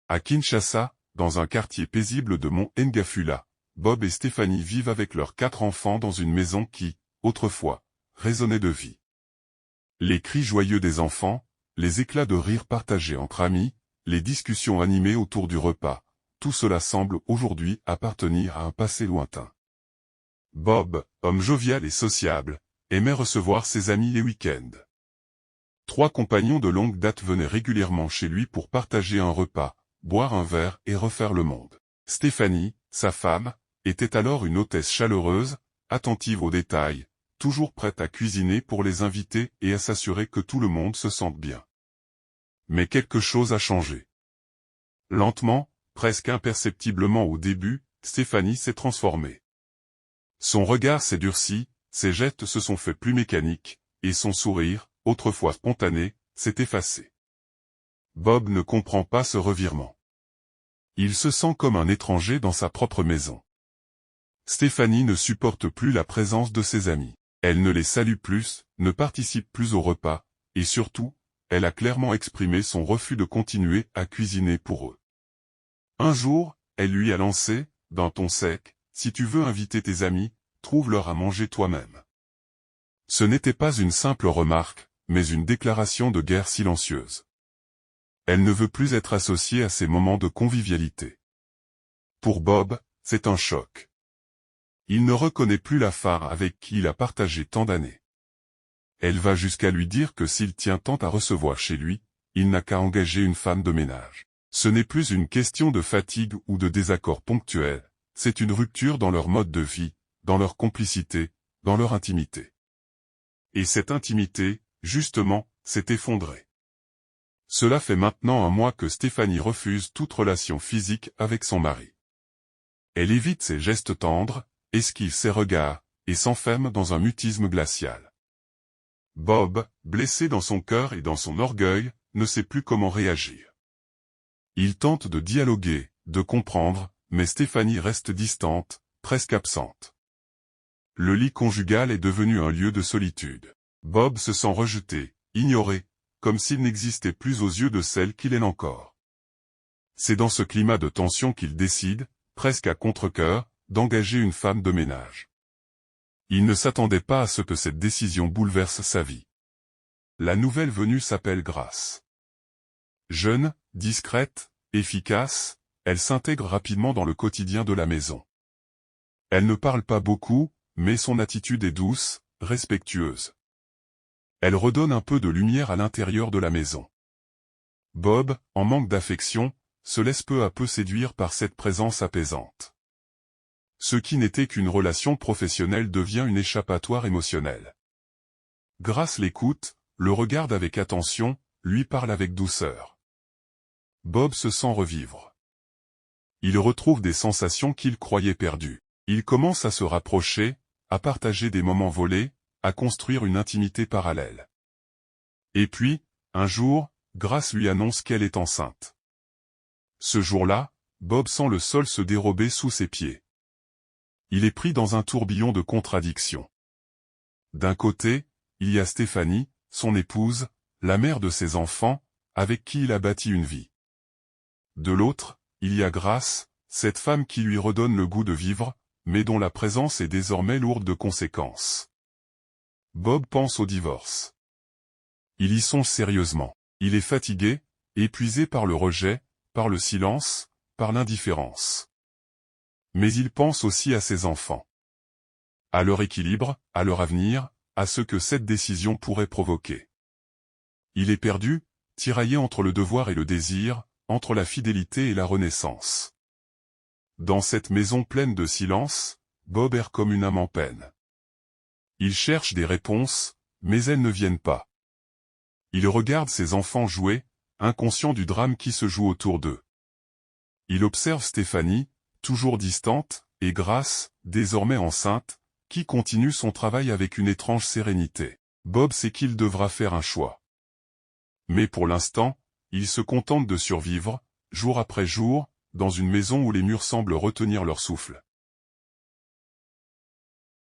À Kinshasa, dans un quartier paisible de Mont Ngafula, Bob et Stéphanie vivent avec leurs 4 enfants dans une maison qui, autrefois, résonnait de vie. Les cris joyeux des enfants, les éclats de rire partagés entre amis, les discussions animées autour du repas, tout cela semble aujourd'hui appartenir à un passé lointain. Bob, homme jovial et sociable, aimait recevoir ses amis les week-ends. 3 compagnons de longue date venaient régulièrement chez lui pour partager un repas, boire un verre et refaire le monde. Stéphanie, sa femme, était alors une hôtesse chaleureuse, attentive aux détails, toujours prête à cuisiner pour les invités et à s'assurer que tout le monde se sente bien. Mais quelque chose a changé. Lentement, presque imperceptiblement au début, Stéphanie s'est transformée. Son regard s'est durci, ses gestes se sont faits plus mécaniques, et son sourire, autrefois spontané, s'est effacé. Bob ne comprend pas ce revirement. Il se sent comme un étranger dans sa propre maison. Stéphanie ne supporte plus la présence de ses amis. Elle ne les salue plus, ne participe plus au repas, et surtout, elle a clairement exprimé son refus de continuer à cuisiner pour eux. Un jour, elle lui a lancé, d'un ton sec, « Si tu veux inviter tes amis, trouve-leur à manger toi-même. » Ce n'était pas une simple remarque, mais une déclaration de guerre silencieuse. Elle ne veut plus être associée à ces moments de convivialité. Pour Bob, c'est un choc. Il ne reconnaît plus la femme avec qui il a partagé tant d'années. Elle va jusqu'à lui dire que s'il tient tant à recevoir chez lui, il n'a qu'à engager une femme de ménage. Ce n'est plus une question de fatigue ou de désaccord ponctuel, c'est une rupture dans leur mode de vie, dans leur complicité, dans leur intimité. Et cette intimité, justement, s'est effondrée. Cela fait maintenant un mois que Stéphanie refuse toute relation physique avec son mari. Elle évite ses gestes tendres, esquive ses regards, et s'enferme dans un mutisme glacial. Bob, blessé dans son cœur et dans son orgueil, ne sait plus comment réagir. Il tente de dialoguer, de comprendre, mais Stéphanie reste distante, presque absente. Le lit conjugal est devenu un lieu de solitude. Bob se sent rejeté, ignoré, comme s'il n'existait plus aux yeux de celle qu'il aime encore. C'est dans ce climat de tension qu'il décide, presque à contre-cœur, d'engager une femme de ménage. Il ne s'attendait pas à ce que cette décision bouleverse sa vie. La nouvelle venue s'appelle Grace. Jeune, discrète, efficace, elle s'intègre rapidement dans le quotidien de la maison. Elle ne parle pas beaucoup, mais son attitude est douce, respectueuse. Elle redonne un peu de lumière à l'intérieur de la maison. Bob, en manque d'affection, se laisse peu à peu séduire par cette présence apaisante. Ce qui n'était qu'une relation professionnelle devient une échappatoire émotionnelle. Grace l'écoute, le regarde avec attention, lui parle avec douceur. Bob se sent revivre. Il retrouve des sensations qu'il croyait perdues. Il commence à se rapprocher, à partager des moments volés, à construire une intimité parallèle. Et puis, un jour, Grace lui annonce qu'elle est enceinte. Ce jour-là, Bob sent le sol se dérober sous ses pieds. Il est pris dans un tourbillon de contradictions. D'un côté, il y a Stéphanie, son épouse, la mère de ses enfants, avec qui il a bâti une vie. De l'autre, il y a Grace, cette femme qui lui redonne le goût de vivre, mais dont la présence est désormais lourde de conséquences. Bob pense au divorce. Il y songe sérieusement. Il est fatigué, épuisé par le rejet, par le silence, par l'indifférence. Mais il pense aussi à ses enfants. À leur équilibre, à leur avenir, à ce que cette décision pourrait provoquer. Il est perdu, tiraillé entre le devoir et le désir, entre la fidélité et la renaissance. Dans cette maison pleine de silence, Bob erre comme une âme en peine. Il cherche des réponses, mais elles ne viennent pas. Il regarde ses enfants jouer, inconscient du drame qui se joue autour d'eux. Il observe Stéphanie, toujours distante, et Grace, désormais enceinte, qui continue son travail avec une étrange sérénité. Bob sait qu'il devra faire un choix. Mais pour l'instant, il se contente de survivre, jour après jour, dans une maison où les murs semblent retenir leur souffle.